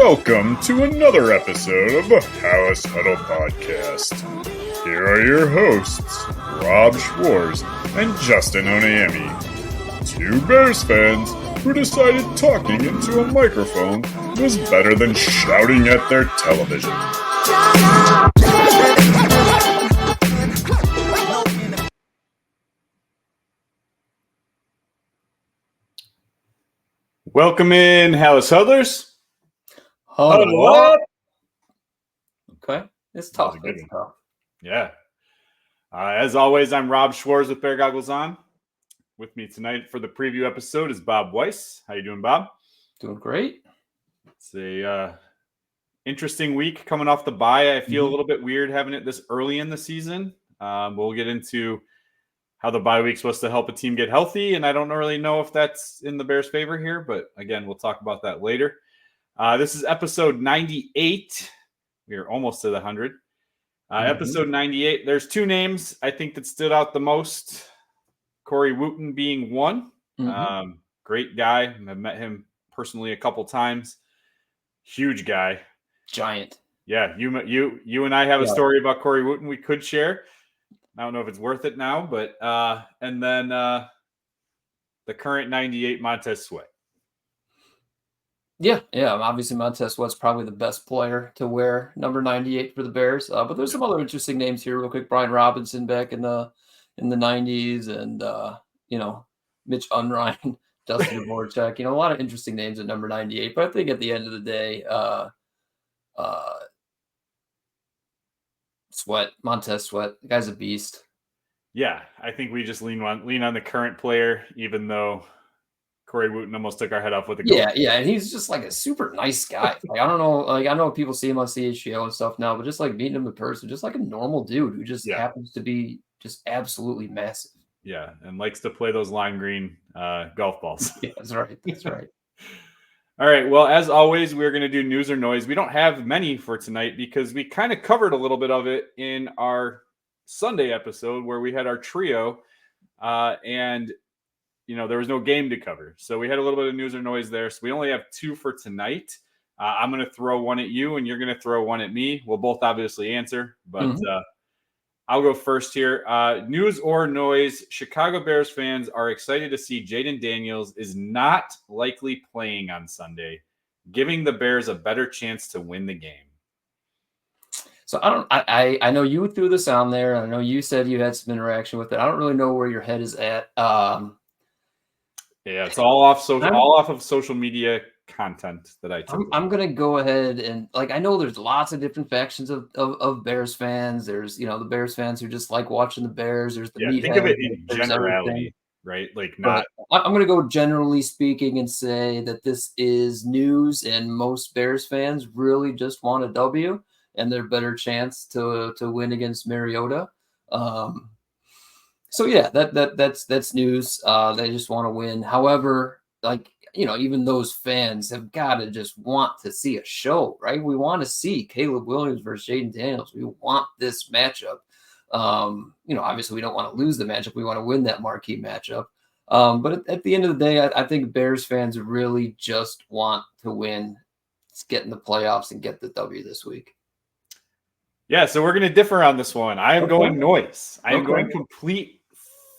Welcome to another episode of the House Huddle Podcast. Here are your hosts, Rob Schwartz and Justin Onayemi, two Bears fans who decided talking into a microphone was better than shouting at their television. Welcome in, House Huddlers. Huddle up. Okay, it's tough. It's tough. Yeah. As always, I'm Rob Schwartz with Bear Goggles On. With me tonight for the preview episode is Bob Weiss. How you doing, Bob? Doing great. It's a interesting week coming off the bye. I feel a little bit weird having it this early in the season. We'll get into how the bye week's supposed to help a team get healthy, and I don't really know if that's in the Bears' favor here, but again, we'll talk about that later. This is episode 98. We are almost to the 100. Episode 98. There's two names I think that stood out the most. Corey Wooten being one. Great guy. I've met him personally a couple times. Huge guy. Giant. Yeah, you and I have a story about Corey Wooten we could share. I don't know if it's worth it now, but and then the current 98 Montez Sweat. Yeah. Obviously, Montez Sweat's probably the best player to wear number 98 for the Bears. But there's some other interesting names here, real quick. Brian Robinson back in the 90s, and Mitch Unrein, Dustin Dvorak. A lot of interesting names at number 98. But I think at the end of the day, Montez Sweat, the guy's a beast. Yeah, I think we just lean on the current player, even though Corey Wooten almost took our head off with a goal. Yeah, and he's just like a super nice guy. I don't know, I know people see him on CHGO and stuff now, but just like meeting him in person, just like a normal dude who just happens to be just absolutely massive. Yeah, and likes to play those lime green golf balls. Yeah, that's right. All right, well, as always, we're going to do news or noise. We don't have many for tonight because we kind of covered a little bit of it in our Sunday episode where we had our trio, and there was no game to cover. So we had a little bit of news or noise there. So we only have two for tonight. I'm going to throw one at you, and you're going to throw one at me. We'll both obviously answer, but I'll go first here. News or noise, Chicago Bears fans are excited to see Jayden Daniels is not likely playing on Sunday, giving the Bears a better chance to win the game. So I know you threw this on there. I know you said you had some interaction with it. I don't really know where your head is at. Yeah, it's all off of social media content that I took. I'm gonna go ahead and I know there's lots of different factions of Bears fans. There's the Bears fans who just like watching the Bears. There's the think of it in generality, right? I'm gonna go generally speaking and say that this is news, and most Bears fans really just want a W and their better chance to win against Mariota. So yeah, that's news. They just want to win. However, even those fans have got to just want to see a show, right? We want to see Caleb Williams versus Jayden Daniels. We want this matchup. Obviously we don't want to lose the matchup. We want to win that marquee matchup. But at the end of the day, I think Bears fans really just want to win, get in the playoffs, and get the W this week. Yeah, so we're going to differ on this one. I am going noise. I am going complete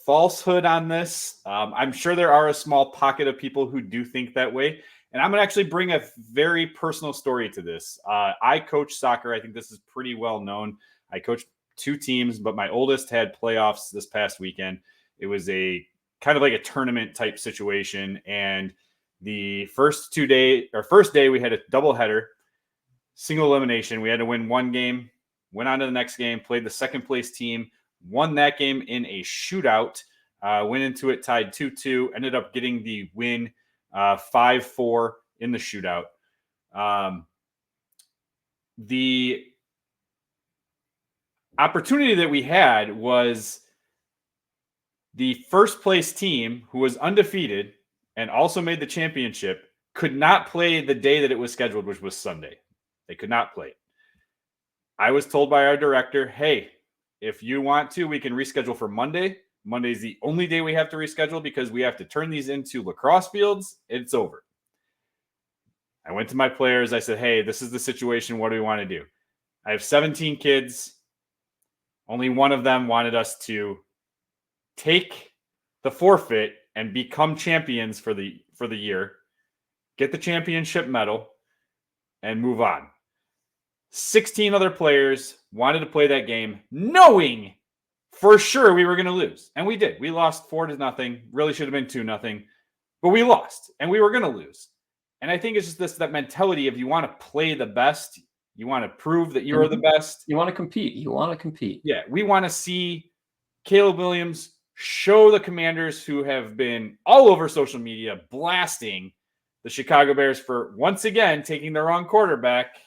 falsehood on this. I'm sure there are a small pocket of people who do think that way. And I'm going to actually bring a very personal story to this. I coach soccer. I think this is pretty well known. I coached two teams, but my oldest had playoffs this past weekend. It was a kind of like a tournament type situation. And the first day we had a doubleheader, single elimination. We had to win one game, went on to the next game, played the second place team, won that game in a shootout, went into it tied 2-2, ended up getting the win 5-4 in the shootout. The opportunity that we had was the first place team, who was undefeated and also made the championship, could not play the day that it was scheduled, which was Sunday. They could not play. I was told by our director, hey, if you want to, we can reschedule for Monday. Monday is the only day we have to reschedule because we have to turn these into lacrosse fields. It's over. I went to my players. I said, hey, this is the situation. What do we want to do? I have 17 kids. Only one of them wanted us to take the forfeit and become champions for the year, get the championship medal, and move on. 16 other players wanted to play that game, knowing for sure we were going to lose. And we did. We lost 4-0. Really should have been 2-0. But we lost, and we were going to lose. And I think it's just that mentality of you want to play the best. You want to prove that you're the best. You want to compete. Yeah, we want to see Caleb Williams show the Commanders, who have been all over social media blasting the Chicago Bears for once again taking the wrong quarterback.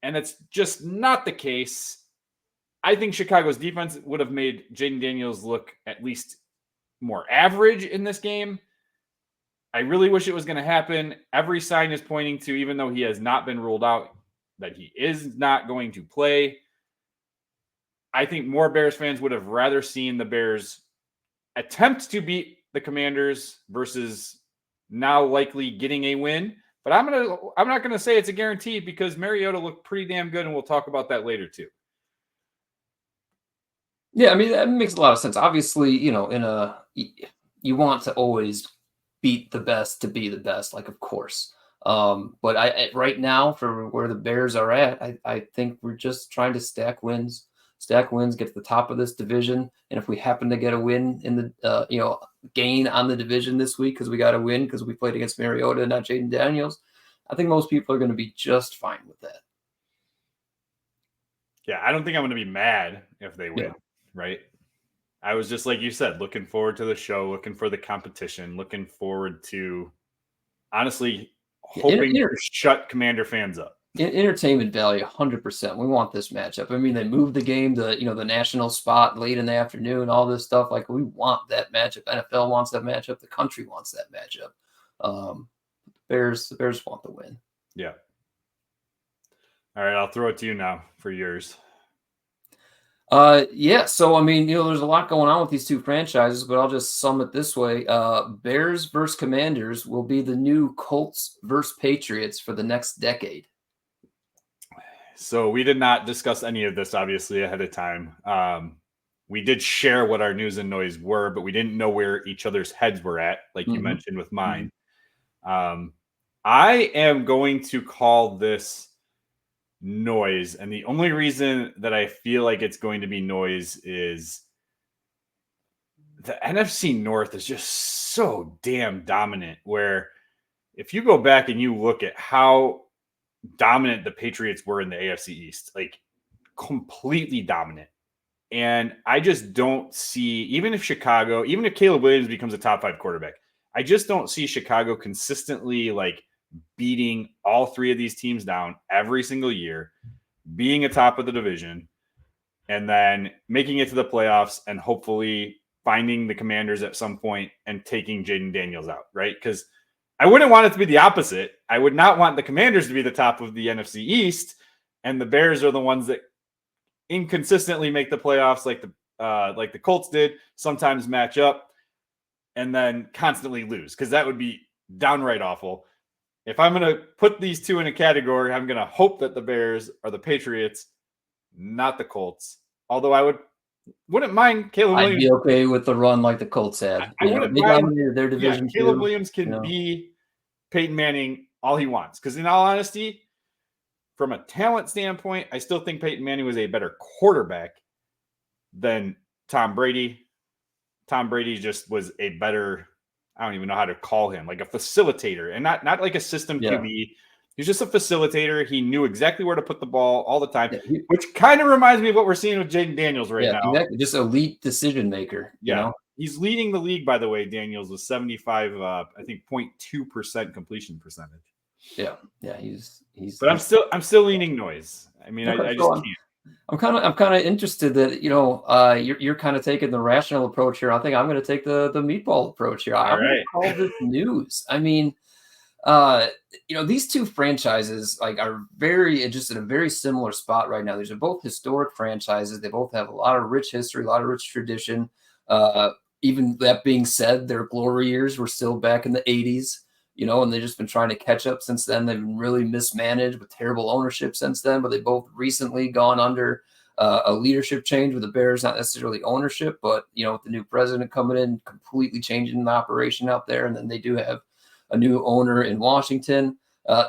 And it's just not the case. I think Chicago's defense would have made Jayden Daniels look at least more average in this game. I really wish it was going to happen. Every sign is pointing to, even though he has not been ruled out, that he is not going to play. I think more Bears fans would have rather seen the Bears attempt to beat the Commanders versus now likely getting a win. But I'm not gonna say it's a guarantee, because Mariota looked pretty damn good, and we'll talk about that later too. Yeah, I mean, that makes a lot of sense. Obviously, you want to always beat the best to be the best, like, of course. But right now, for where the Bears are at, I think we're just trying to stack wins, get to the top of this division. And if we happen to get a win in the, gain on the division this week, because we got to win because we played against Mariota, not Jayden Daniels, I think most people are going to be just fine with that. Yeah, I don't think I'm going to be mad if they win, right? I was just, like you said, looking forward to the show, looking for the competition, looking forward to, honestly, hoping to shut Commander fans up. Entertainment value, 100%. We want this matchup. I mean, they moved the game to, the national spot late in the afternoon, all this stuff. Like, we want that matchup. NFL wants that matchup. The country wants that matchup. The Bears want the win. Yeah. All right, I'll throw it to you now for yours. So, I mean, there's a lot going on with these two franchises, but I'll just sum it this way. Bears versus Commanders will be the new Colts versus Patriots for the next decade. So we did not discuss any of this, obviously, ahead of time. We did share what our news and noise were, but we didn't know where each other's heads were at, like you mentioned with mine. I am going to call this noise, and the only reason that I feel like it's going to be noise is the NFC North is just so damn dominant, where if you go back and you look at how dominant the Patriots were in the AFC East, like completely dominant. And I just don't see, even if Caleb Williams becomes a top 5 quarterback, I just don't see Chicago consistently like beating all three of these teams down every single year, being atop of the division, and then making it to the playoffs and hopefully finding the Commanders at some point and taking Jayden Daniels out, right? Because I wouldn't want it to be the opposite. I would not want the Commanders to be the top of the NFC East, and the Bears are the ones that inconsistently make the playoffs, like the Colts did, sometimes match up, and then constantly lose, because that would be downright awful. If I'm going to put these two in a category, I'm going to hope that the Bears are the Patriots, not the Colts. Although I wouldn't mind Caleb Williams. I'd be okay with the run like the Colts had. I wouldn't mind. Dominated their division. Caleb Williams can be Peyton Manning all he wants. Because in all honesty, from a talent standpoint, I still think Peyton Manning was a better quarterback than Tom Brady. Tom Brady just was a better, I don't even know how to call him, like a facilitator, and not like a system QB. He's just a facilitator. He knew exactly where to put the ball all the time, which kind of reminds me of what we're seeing with Jayden Daniels right now. Exactly. Just elite decision maker. Yeah. He's leading the league, by the way, Daniels, with 75, I think 0.2% completion percentage. Yeah. He's But I'm still leaning noise. I mean, I just can't. I'm kind of interested that you're kind of taking the rational approach here. I think I'm going to take the meatball approach here. I'm going to call this news. I mean, these two franchises are just in a very similar spot right now. These are both historic franchises. They both have a lot of rich history, a lot of rich tradition. Even that being said, their glory years were still back in the 80s. and they've just been trying to catch up since then. They've been really mismanaged with terrible ownership since then, but they both recently gone under a leadership change with the Bears, not necessarily ownership, but, with the new president coming in, completely changing the operation out there. And then they do have a new owner in Washington.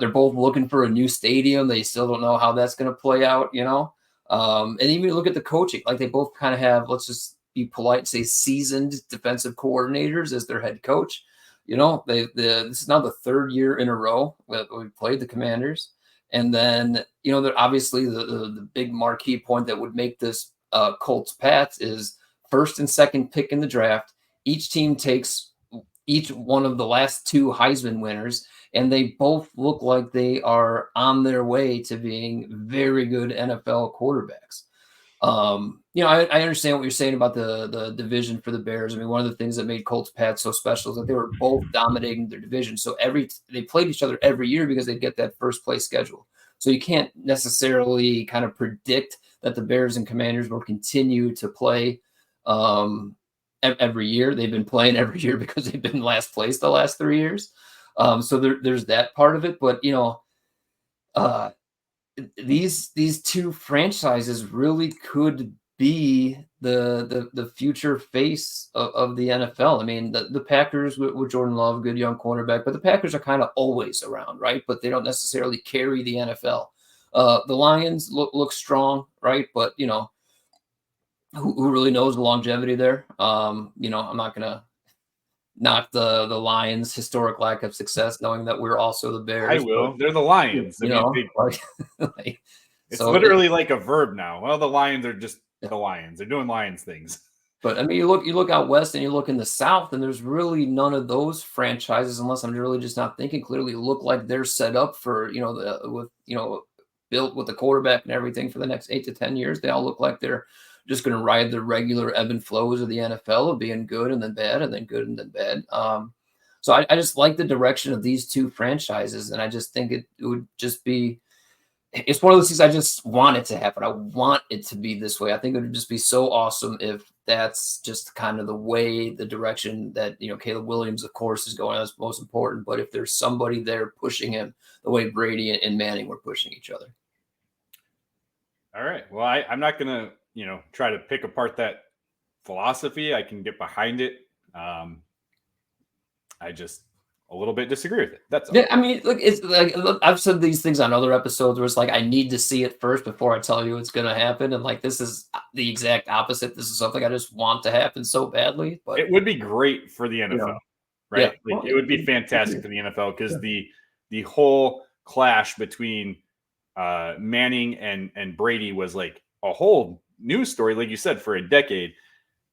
They're both looking for a new stadium. They still don't know how that's going to play out, and even look at the coaching, like they both kind of have, let's just be polite, say seasoned defensive coordinators as their head coach. This is now the third year in a row that we played the Commanders. And then, they're obviously the big marquee point that would make this Colts Pats is first and second pick in the draft. Each team takes each one of the last two Heisman winners, and they both look like they are on their way to being very good NFL quarterbacks. I understand what you're saying about the division for the Bears. I mean, one of the things that made Colts Pats so special is that they were both dominating their division. So they played each other every year because they get that first place schedule. So you can't necessarily kind of predict that the Bears and Commanders will continue to play every year. They've been playing every year because they've been last place the last 3 years. So there's that part of it. But, these two franchises really could be the future face of the NFL. I mean, the Packers with Jordan Love, good young cornerback, but the Packers are kind of always around, right? But they don't necessarily carry the NFL. The Lions look strong, right? But who really knows the longevity there? I'm not gonna knock the Lions' historic lack of success, knowing that we're also the Bears. I will. They're the Lions. It's literally like a verb now. Well, the Lions are just the Lions. They're doing Lions things. But I mean, you look out west and you look in the South, and there's really none of those franchises, unless I'm really just not thinking clearly, look like they're set up for built with the quarterback and everything for the next 8 to 10 years. They all look like they're just going to ride the regular ebb and flows of the NFL of being good and then bad and then good and then bad. So I just like the direction of these two franchises, and I just think it would just be. It's one of those things I just want it to happen. I want it to be this way. I think it would just be so awesome if that's just kind of the direction that, Caleb Williams, of course, is going. That's most important. But if there's somebody there pushing him the way Brady and Manning were pushing each other. All right. Well, I'm not going to, try to pick apart that philosophy. I can get behind it. I just a little bit disagree with it. That's all. Yeah, I mean, look, it's like I've said these things on other episodes where it's like I need to see it first before I tell you it's going to happen, and like this is the exact opposite. This is something I just want to happen so badly. But it would be great for the NFL, right? Yeah. It would be fantastic for the NFL because the whole clash between Manning and Brady was like a whole news story, like you said, for a decade.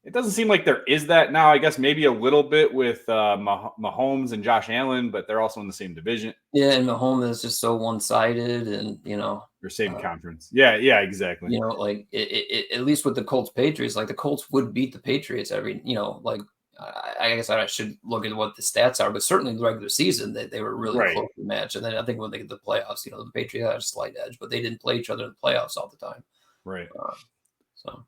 It doesn't seem like there is that now. I guess maybe a little bit with Mahomes and Josh Allen, but they're also in the same division. Yeah, and Mahomes is just so one-sided, and or same conference. Yeah, exactly. Like at least with the Colts Patriots, like the Colts would beat the Patriots every. I guess I should look at what the stats are, but certainly in the regular season they were really close to match, and then I think when they get to the playoffs, the Patriots had a slight edge, but they didn't play each other in the playoffs all the time. Right. So.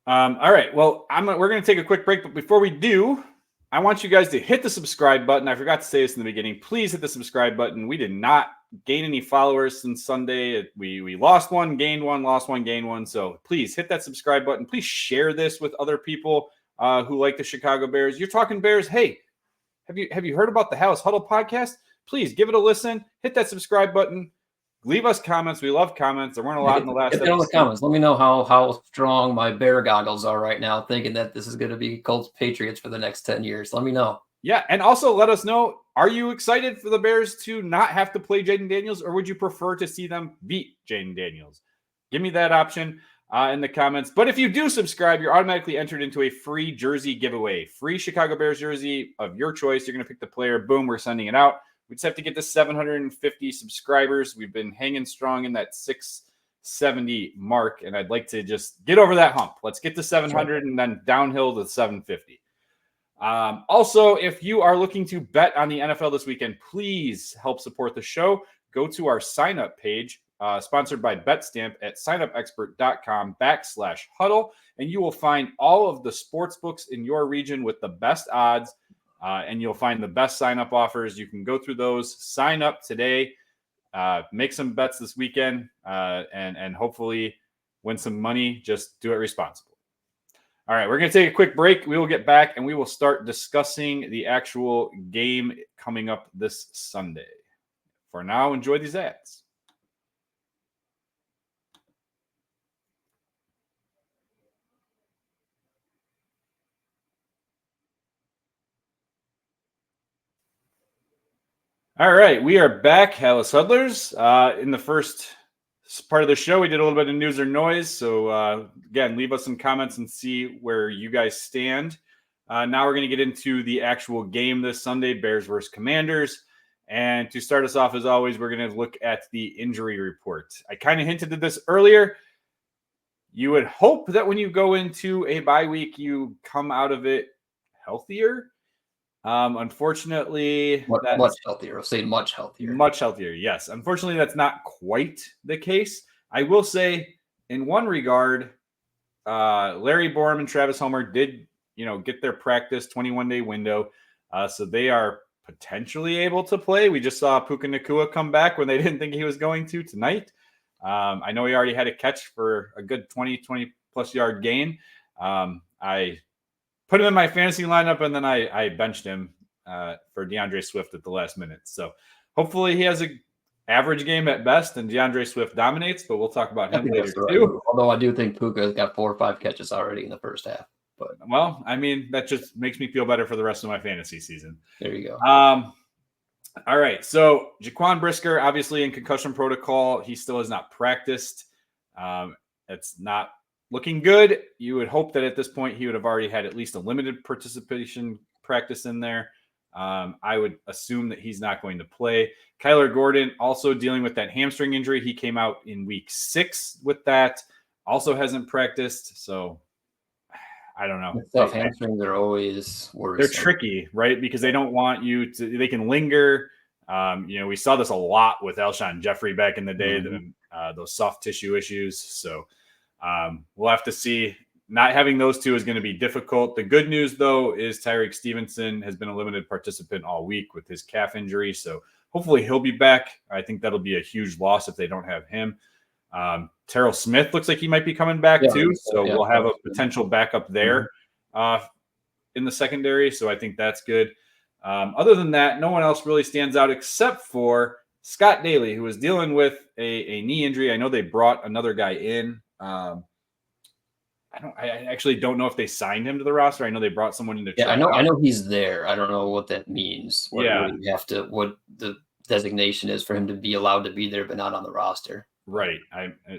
All right. Well, we're going to take a quick break, but before we do, I want you guys to hit the subscribe button. I forgot to say this in the beginning. Please hit the subscribe button. We did not gain any followers since Sunday. We lost one, gained one, lost one, gained one. So please hit that subscribe button. Please share this with other people who like the Chicago Bears. You're talking Bears. Hey, have you heard about the House Huddle podcast? Please give it a listen. Hit that subscribe button. Leave us comments. We love comments. There weren't a lot in the last episode. In the comments. Let me know how strong my bear goggles are right now, thinking that this is going to be Colts Patriots for the next 10 years. Let me know. Yeah, and also let us know, are you excited for the Bears to not have to play Jayden Daniels, or would you prefer to see them beat Jayden Daniels? Give me that option in the comments. But if you do subscribe, you're automatically entered into a free jersey giveaway. Free Chicago Bears jersey of your choice. You're going to pick the player. Boom, we're sending it out. We just have to get to 750 subscribers. We've been hanging strong in that 670 mark, and I'd like to just get over that hump. Let's get to 700 and then downhill to 750. Also, if you are looking to bet on the NFL this weekend, please help support the show. Go to our sign-up page, sponsored by BetStamp at signupexpert.com/huddle, and you will find all of the sports books in your region with the best odds. and you'll find the best sign-up offers. You can go through those, sign up today, make some bets this weekend, and hopefully win some money. Just do it responsibly. All right, we're going to take a quick break. We will get back, and we will start discussing the actual game coming up this Sunday. For now, enjoy these ads. All right, we are back, Hallis Huddlers. In the first part of the show, we did a little bit of news or noise. So, again, leave us some comments and see where you guys stand. Now we're going to get into the actual game this Sunday, Bears versus Commanders. And to start us off, as always, we're going to look at the injury report. I kind of hinted at this earlier. You would hope that when you go into a bye week, you come out of it healthier. Unfortunately, much healthier. I'll say much healthier. Much healthier, yes. Unfortunately, that's not quite the case. I will say, in one regard, Larry Borom and Travis Homer did, get their practice 21-day window, so they are potentially able to play. We just saw Puka Nacua come back when they didn't think he was going to tonight. I know he already had a catch for a good 20-plus yard gain. I put him in my fantasy lineup, and then I benched him for DeAndre Swift at the last minute. So hopefully he has an average game at best, and DeAndre Swift dominates, but we'll talk about him later too. Although I do think Puka's got 4 or 5 catches already in the first half. But well, I mean, that just makes me feel better for the rest of my fantasy season. There you go. All right, so Jaquan Brisker, obviously in concussion protocol, he still has not practiced. It's not looking good. You would hope that at this point he would have already had at least a limited participation practice in there. I would assume that he's not going to play. Kyler Gordon also dealing with that hamstring injury. He came out in week 6 with that. Also hasn't practiced. So I don't know. Hamstrings are always worrisome. They're tricky, right? Because they don't want you to, they can linger. We saw this a lot with Alshon Jeffrey back in the day, those soft tissue issues. So we'll have to see. Not having those two is going to be difficult. The good news, though, is Tyrique Stevenson has been a limited participant all week with his calf injury. So hopefully he'll be back. I think that'll be a huge loss if they don't have him. Terrell Smith looks like he might be coming back too. So we'll have a potential backup there in the secondary. So I think that's good. Other than that, no one else really stands out except for Scott Daly, who was dealing with a knee injury. I know they brought another guy in. I actually don't know if they signed him to the roster. I know they brought someone in to try. I know he's there. I don't know what that means. What the designation is for him to be allowed to be there, but not on the roster. Right.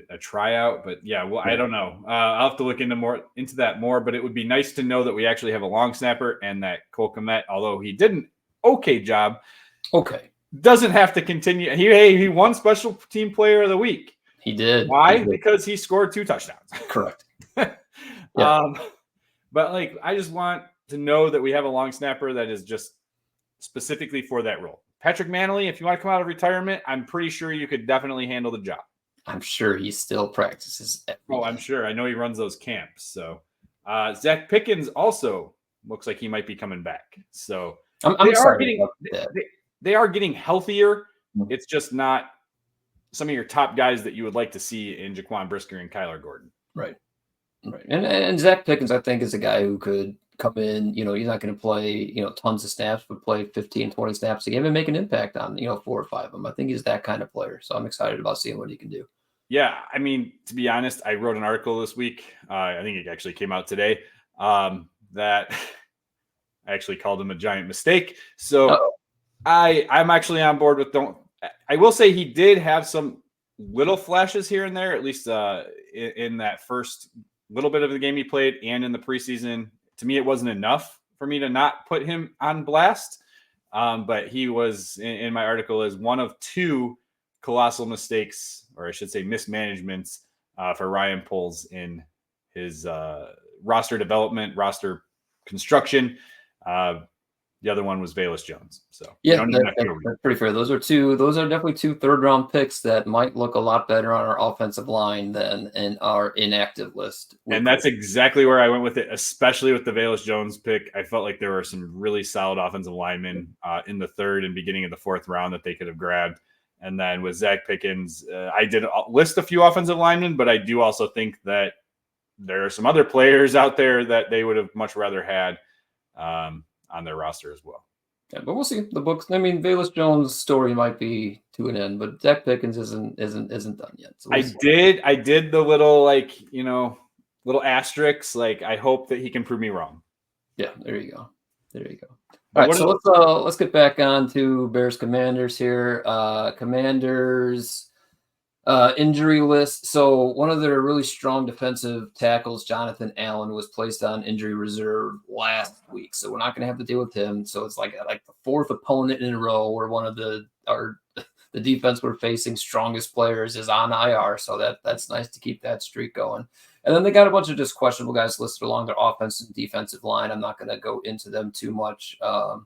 A tryout, but I don't know. I'll have to look into that more, but it would be nice to know that we actually have a long snapper and that Cole Kmet, although he did an okay job. Okay. Doesn't have to continue. He won special team player of the week. He did. Why? Because he scored 2 touchdowns. Correct. But I just want to know that we have a long snapper that is just specifically for that role. Patrick Manley, if you want to come out of retirement, I'm pretty sure you could definitely handle the job. I'm sure he still practices. I'm sure. I know he runs those camps. So Zacch Pickens also looks like he might be coming back. So they are getting healthier. It's just not some of your top guys that you would like to see in Jaquan Brisker and Kyler Gordon. Right. And Zacch Pickens, I think, is a guy who could come in. He's not going to play, tons of snaps, but play 15, 20 snaps a game and make an impact on, 4 or 5 of them. I think he's that kind of player. So I'm excited about seeing what he can do. Yeah. I mean, to be honest, I wrote an article this week. I think it actually came out today that I actually called him a giant mistake. So I'm actually on board with I will say he did have some little flashes here and there, at least in that first little bit of the game he played and in the preseason. To me, it wasn't enough for me to not put him on blast. But he was in my article as one of 2 colossal mistakes, or I should say mismanagements for Ryan Poles in his roster development, roster construction. The other one was Velus Jones. So yeah, that's pretty fair. Those are definitely 2 third-round picks that might look a lot better on our offensive line than in our inactive list. And that's exactly where I went with it, especially with the Velus Jones pick. I felt like there were some really solid offensive linemen in the third and beginning of the fourth round that they could have grabbed. And then with Zacch Pickens, I did list a few offensive linemen, but I do also think that there are some other players out there that they would have much rather had on their roster as well. Yeah, but we'll see the books. I mean, Velus Jones' story might be to an end, but Zacch Pickens isn't done yet. So I did the little little asterisks. Like, I hope that he can prove me wrong. Yeah, there you go. All right, so let's get back on to Bears Commanders here. Commanders injury list. So one of their really strong defensive tackles, Jonathan Allen, was placed on injury reserve last week. So we're not going to have to deal with him. So it's like the fourth opponent in a row where one of the defense we're facing strongest players is on IR. So that's nice to keep that streak going. And then they got a bunch of just questionable guys listed along their offensive and defensive line. I'm not going to go into them too much. But,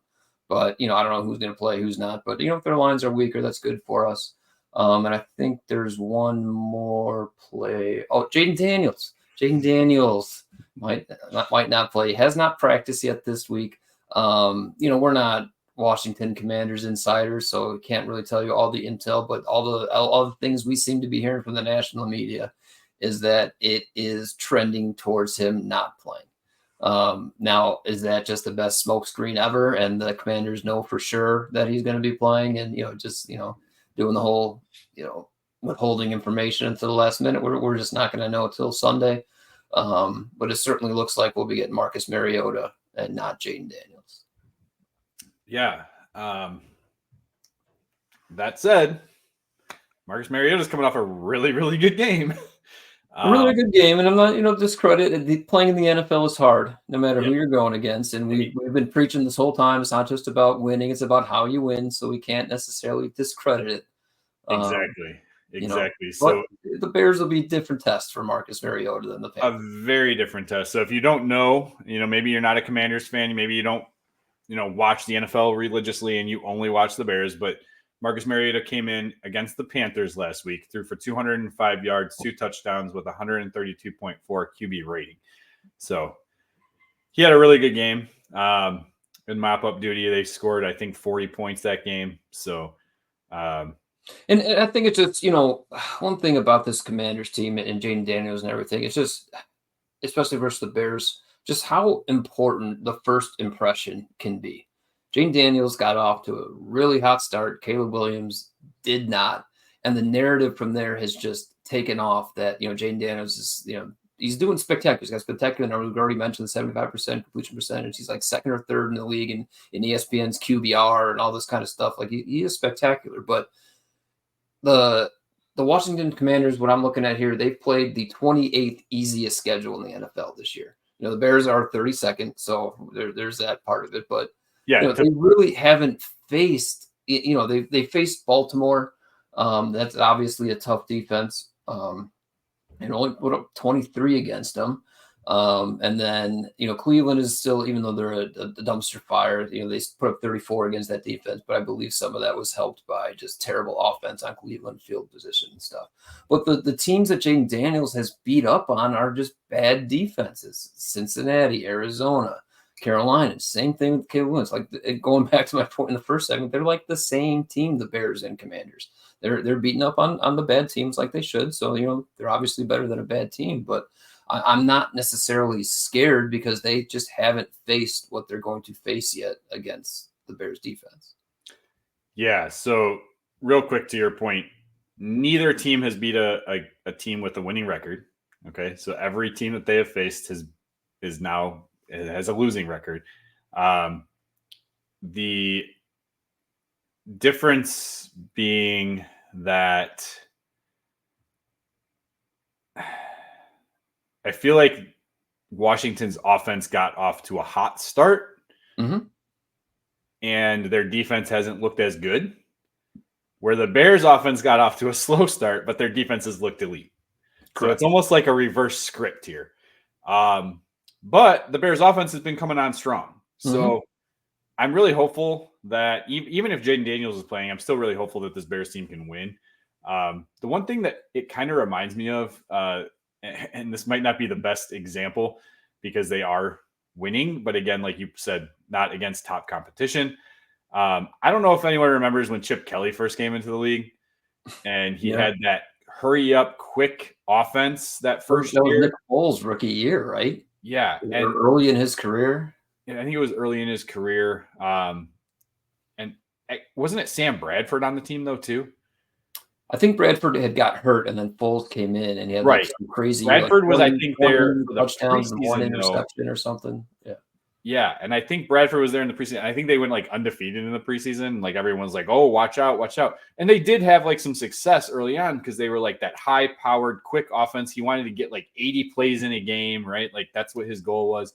I don't know who's going to play, who's not. But, if their lines are weaker, that's good for us. And I think there's one more play. Oh, Jayden Daniels. Jayden Daniels might not play. Has not practiced yet this week. We're not Washington Commanders insiders, so we can't really tell you all the intel. But all the things we seem to be hearing from the national media is that it is trending towards him not playing. Now, is that just the best smokescreen ever? And the Commanders know for sure that he's going to be playing, and doing the whole, withholding information until the last minute. We're just not going to know until Sunday. But it certainly looks like we'll be getting Marcus Mariota and not Jayden Daniels. Yeah. That said, Marcus Mariota is coming off a really, really good game. A really good game, and I'm not, discredit playing in the NFL is hard, no matter who you're going against. And we've been preaching this whole time. It's not just about winning; it's about how you win. So we can't necessarily discredit it. Exactly. So the Bears will be a different test for Marcus Mariota than the Panthers. A very different test. So if you don't know, maybe you're not a Commanders fan, maybe you don't, watch the NFL religiously, and you only watch the Bears, but Marcus Mariota came in against the Panthers last week, threw for 205 yards, 2 touchdowns with 132.4 QB rating. So he had a really good game. In mop-up duty, they scored, I think, 40 points that game. So, and I think it's just, one thing about this Commanders team and Jayden Daniels and everything, it's just, especially versus the Bears, just how important the first impression can be. Jayden Daniels got off to a really hot start. Caleb Williams did not. And the narrative from there has just taken off that, Jayden Daniels is, he's doing spectacular. He's got spectacular numbers. We've already mentioned the 75% completion percentage. He's like second or third in the league in ESPN's QBR and all this kind of stuff. Like he is spectacular. But the Washington Commanders, what I'm looking at here, they've played the 28th easiest schedule in the NFL this year. The Bears are 32nd. So there's that part of it. But they really haven't faced, they faced Baltimore. That's obviously a tough defense. And only put up 23 against them. And then, Cleveland is still, even though they're a dumpster fire, they put up 34 against that defense. But I believe some of that was helped by just terrible offense on Cleveland field position and stuff. But the teams that Jayden Daniels has beat up on are just bad defenses. Cincinnati, Arizona, Carolina, same thing with Caleb Williams. Like, going back to my point in the first segment, they're like the same team, the Bears and Commanders. They're beating up on the bad teams like they should. So, they're obviously better than a bad team. But I'm not necessarily scared because they just haven't faced what they're going to face yet against the Bears defense. Yeah. So real quick to your point, neither team has beat a team with a winning record. Okay. So every team that they have faced has a losing record. The difference being that I feel like Washington's offense got off to a hot start, and their defense hasn't looked as good, where the Bears offense got off to a slow start, but their defense has looked elite. Correct. So it's almost like a reverse script here. But the Bears offense has been coming on strong. So I'm really hopeful that even if Jayden Daniels is playing, I'm still really hopeful that this Bears team can win. The one thing that it kind of reminds me of, and this might not be the best example because they are winning, but again, like you said, not against top competition. I don't know if anyone remembers when Chip Kelly first came into the league and he had that hurry up quick offense that first year. That was year. Nick Foles' rookie year, right? Yeah. And early in his career. I think it was early in his career. And wasn't it Sam Bradford on the team though too? I think Bradford had got hurt, and then Foles came in, and he had right. some crazy. Bradford was, I think, there for the touchdowns and one preseason, interception or something. Yeah, and I think Bradford was there in the preseason. I think they went like undefeated in the preseason. Like everyone's like, "Oh, watch out, watch out!" And they did have like some success early on because they were like that high-powered, quick offense. He wanted to get like 80 plays in a game, right? Like that's what his goal was.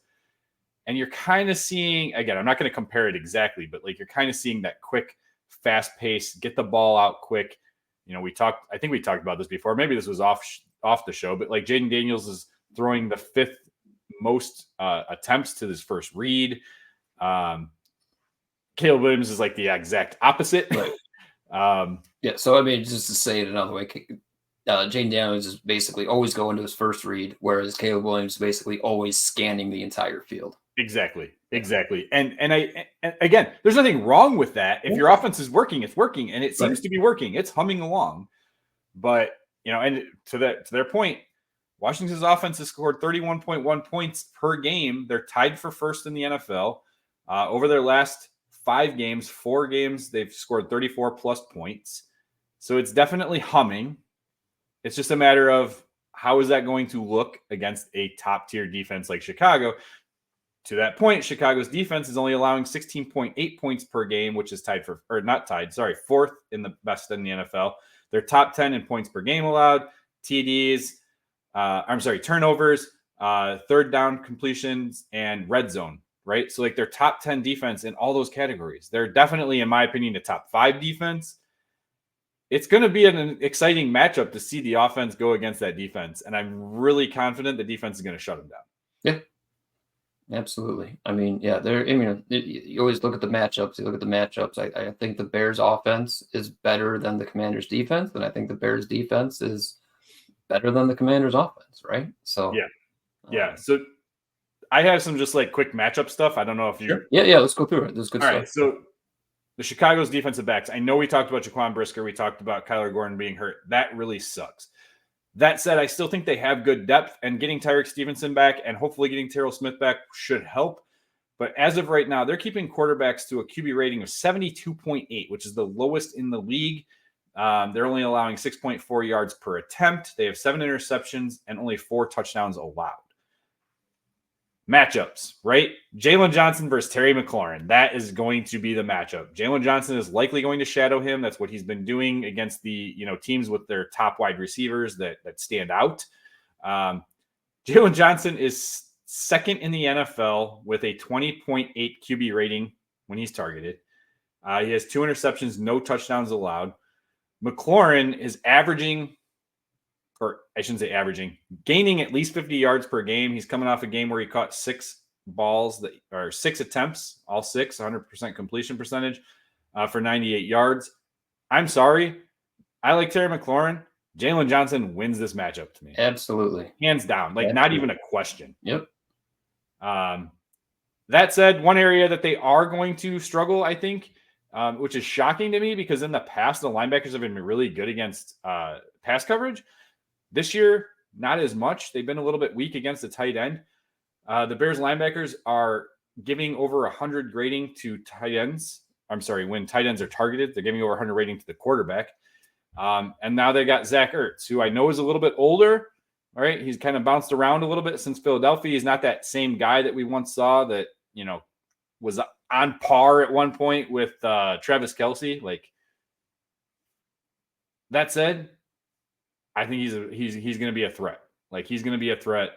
And you're kind of seeing, again, I'm not going to compare it exactly, but like you're kind of seeing that quick, fast pace, get the ball out quick. I think we talked about this before. Maybe this was off the show, but like Jayden Daniels is throwing the 5th most attempts to his first read. Caleb Williams is like the exact opposite. Right. So I mean, just to say it another way, Jayden Daniels is basically always going to his first read, whereas Caleb Williams is basically always scanning the entire field. Exactly. And again, there's nothing wrong with that. If your offense is working, it's working, and it seems to be working. It's humming along. But and to their point, Washington's offense has scored 31.1 points per game. They're tied for first in the NFL. Over their last 5 games, 4 games, they've scored 34 plus points. So it's definitely humming. It's just a matter of how is that going to look against a top tier defense like Chicago. To that point, Chicago's defense is only allowing 16.8 points per game, which is fourth in the best in the NFL. They're top 10 in points per game allowed, TDs, turnovers, third down completions, and red zone, right? So like they're top 10 defense in all those categories. They're definitely, in my opinion, a top 5 defense. It's going to be an exciting matchup to see the offense go against that defense. And I'm really confident the defense is going to shut them down. Yeah. Absolutely. I mean, you always look at the matchups. You look at the matchups. I think the Bears offense is better than the Commanders defense, and I think the Bears defense is better than the Commanders offense, right? So yeah. So I have some just like quick matchup stuff. I don't know if you. Sure. Yeah. Let's go through it. This is good All stuff. right. So the Chicago's defensive backs. I know we talked about Jaquan Brisker. We talked about Kyler Gordon being hurt. That really sucks. That said, I still think they have good depth, and getting Tyrique Stevenson back and hopefully getting Terrell Smith back should help. But as of right now, they're keeping quarterbacks to a QB rating of 72.8, which is the lowest in the league. They're only allowing 6.4 yards per attempt. They have 7 interceptions and only 4 touchdowns allowed. Matchups, right? Jalen Johnson versus Terry McLaurin. That is going to be the matchup. Jalen Johnson is likely going to shadow him. That's what he's been doing against the teams with their top wide receivers that stand out. Jalen Johnson is second in the NFL with a 20.8 QB rating when he's targeted. He has 2 interceptions, no touchdowns allowed. McLaurin is gaining at least 50 yards per game. He's coming off a game where he caught 6 attempts, all 6, 100% completion percentage for 98 yards. I'm sorry. I like Terry McLaurin. Jalen Johnson wins this matchup to me. Absolutely. Hands down. Not even a question. Yep. That said, one area that they are going to struggle, I think, which is shocking to me because in the past, the linebackers have been really good against pass coverage. This year, not as much. They've been a little bit weak against the tight end. The Bears linebackers are giving over 100 grading to tight ends. When tight ends are targeted, they're giving over 100 rating to the quarterback. And now they got Zach Ertz, who I know is a little bit older. All right. He's kind of bounced around a little bit since Philadelphia. He's not that same guy that we once saw that, was on par at one point with Travis Kelce. That said, I think he's going to be a threat. He's going to be a threat.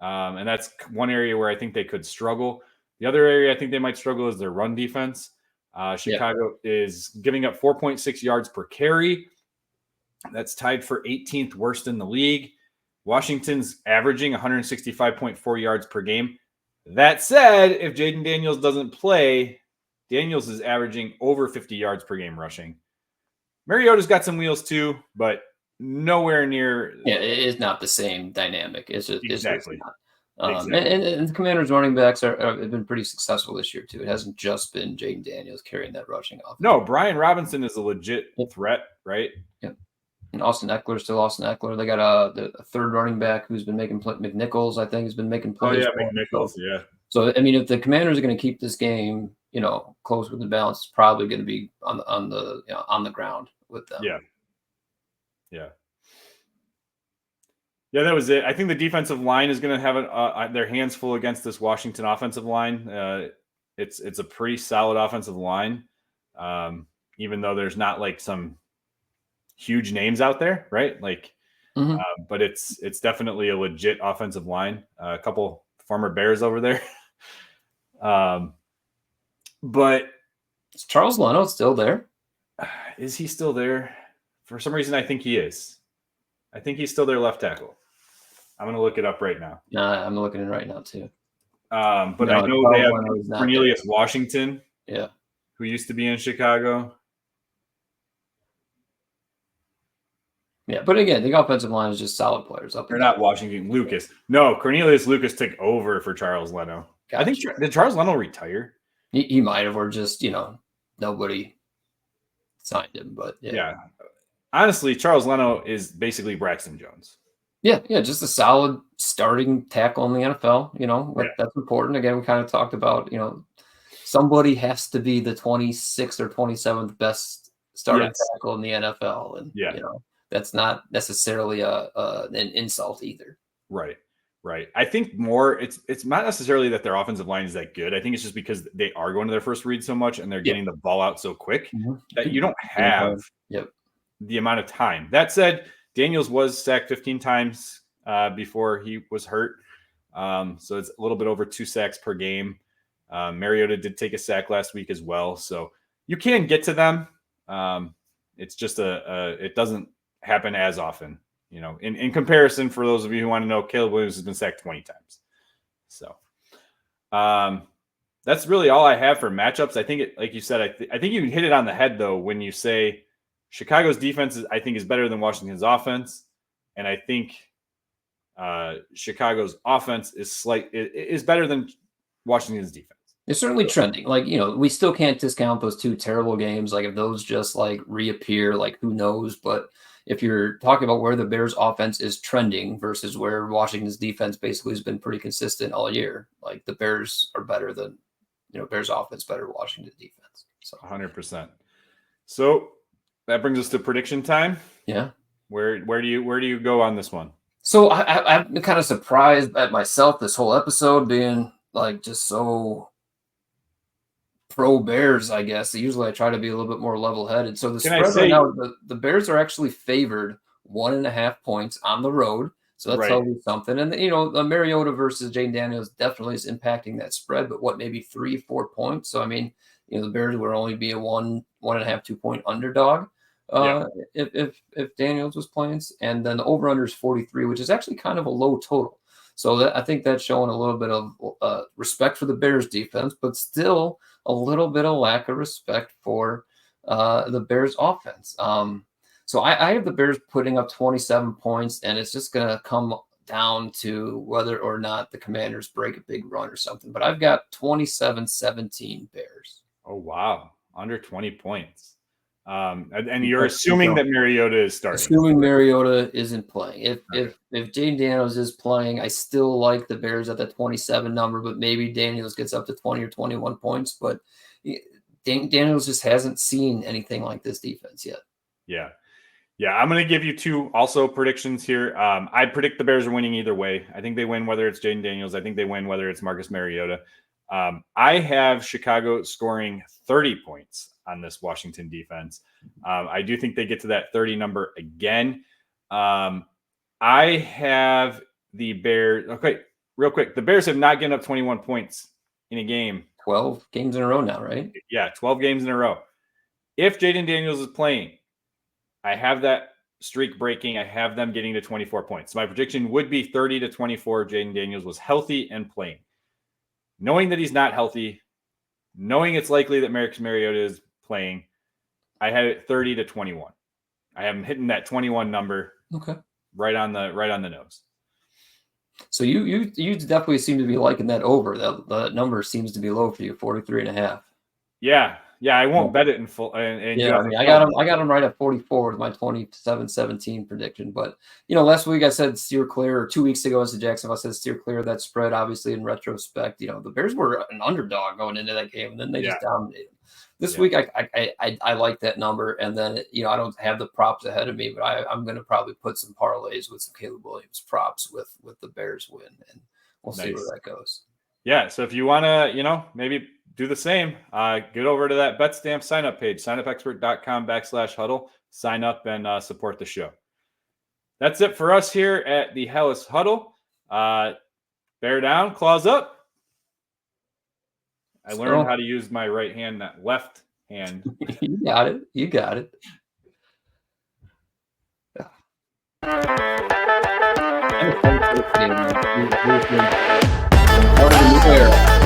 And that's one area where I think they could struggle. The other area I think they might struggle is their run defense. Chicago is giving up 4.6 yards per carry. That's tied for 18th worst in the league. Washington's averaging 165.4 yards per game. That said, if Jayden Daniels doesn't play, Daniels is averaging over 50 yards per game rushing. Mariota's got some wheels too, but nowhere near. Yeah, it's not the same dynamic. It's just exactly. It's not. And the Commanders' running backs have been pretty successful this year too. It hasn't just been Jayden Daniels carrying that rushing offense. No, Brian Robinson is a legit threat, right? Yep. And Austin Eckler, still Austin Eckler. They got a third running back who's been making McNichols, I think, has been making plays. Oh, yeah, McNichols, yeah. So, I mean, if the Commanders are going to keep this game, close with the balance, it's probably going to be on the ground with them. Yeah. Yeah, that was it. I think the defensive line is going to have their hands full against this Washington offensive line. It's a pretty solid offensive line, even though there's not like some huge names out there, right? Like, but it's definitely a legit offensive line. A couple former Bears over there, but is Charles Leno still there? Is he still there? For some reason, I think he is. I think he's still their left tackle. I'm going to look it up right now. I'm looking at it right now too. But no, I know they have Cornelius Washington, who used to be in Chicago. Yeah, but again, the offensive line is just solid players up. They're not Washington. Lucas. No, Cornelius Lucas took over for Charles Leno. Gotcha. I think did Charles Leno retire? He might have, or just nobody signed him. But yeah. Honestly, Charles Leno is basically Braxton Jones. Yeah, just a solid starting tackle in the NFL. That's important. Again, we kind of talked about, somebody has to be the 26th or 27th best starting tackle in the NFL. And, that's not necessarily an insult either. Right. I think more it's not necessarily that their offensive line is that good. I think it's just because they are going to their first read so much and they're getting the ball out so quick that you don't have the amount of time. That said, Daniels was sacked 15 times before he was hurt. So it's a little bit over 2 sacks per game. Mariota did take a sack last week as well. So you can get to them. It's just it doesn't happen as often. In comparison, for those of you who want to know, Caleb Williams has been sacked 20 times. So that's really all I have for matchups. I think like you said, I think you hit it on the head though when you say Chicago's defense is better than Washington's offense, and I think Chicago's offense is better than Washington's defense. It's certainly trending. Like, we still can't discount those 2 terrible games. Like if those just like reappear, like who knows? But if you're talking about where the Bears offense is trending versus where Washington's defense basically has been pretty consistent all year, like the Bears are better than, Bears offense better than Washington defense. So 100%. So that brings us to prediction time. Yeah. Where do you go on this one? So I've been kind of surprised at myself this whole episode being like just so pro Bears, I guess. Usually I try to be a little bit more level-headed. So the spread right now, the Bears are actually favored 1.5 points on the road. So that's tells you something. And, the Mariota versus Jayden Daniels definitely is impacting that spread, but maybe 3-4 points. So, I mean, the Bears would only be a 1.5, 2-point underdog if Daniels was playing. And then the over-under is 43, which is actually kind of a low total. So I think that's showing a little bit of respect for the Bears defense, but still a little bit of lack of respect for the Bears offense. So I have the Bears putting up 27 points, and it's just going to come down to whether or not the Commanders break a big run or something. But I've got 27-17 Bears. Oh, wow. Under 20 points. And you're assuming that Mariota is starting. Assuming Mariota isn't playing. If Jayden Daniels is playing, I still like the Bears at the 27 number, but maybe Daniels gets up to 20 or 21 points. But Daniels just hasn't seen anything like this defense yet. Yeah, I'm going to give you 2 also predictions here. I predict the Bears are winning either way. I think they win whether it's Jayden Daniels. I think they win whether it's Marcus Mariota. I have Chicago scoring 30 points on this Washington defense. I do think they get to that 30 number again. I have the Bears. Okay, real quick. The Bears have not given up 21 points in a game. 12 games in a row now, right? Yeah, 12 games in a row. If Jayden Daniels is playing, I have that streak breaking. I have them getting to 24 points. So my prediction would be 30-24. Jayden Daniels was healthy and playing. Knowing that he's not healthy, knowing it's likely that Marcus Mariota is playing, I had it 30-21. I am hitting that 21 number. Okay. Right on the nose. So you definitely seem to be liking that over. The number seems to be low for you, 43.5. Yeah. I won't bet it in full. And yeah, I got him right at 44 with my 27-17 prediction. But last week I said steer clear, or 2 weeks ago as the Jacksonville, I said steer clear of that spread. Obviously, in retrospect, the Bears were an underdog going into that game, and then they just dominated. This week, I like that number, and then I don't have the props ahead of me, but I'm going to probably put some parlays with some Caleb Williams props with the Bears win, and we'll see where that goes. Yeah, so if you want to, maybe do the same, get over to that BetStamp sign-up page, signupexpert.com/huddle, sign up and support the show. That's it for us here at the Hellas Huddle. Bear down, claws up. I learned how to use my right hand, not left hand. You got it. Yeah.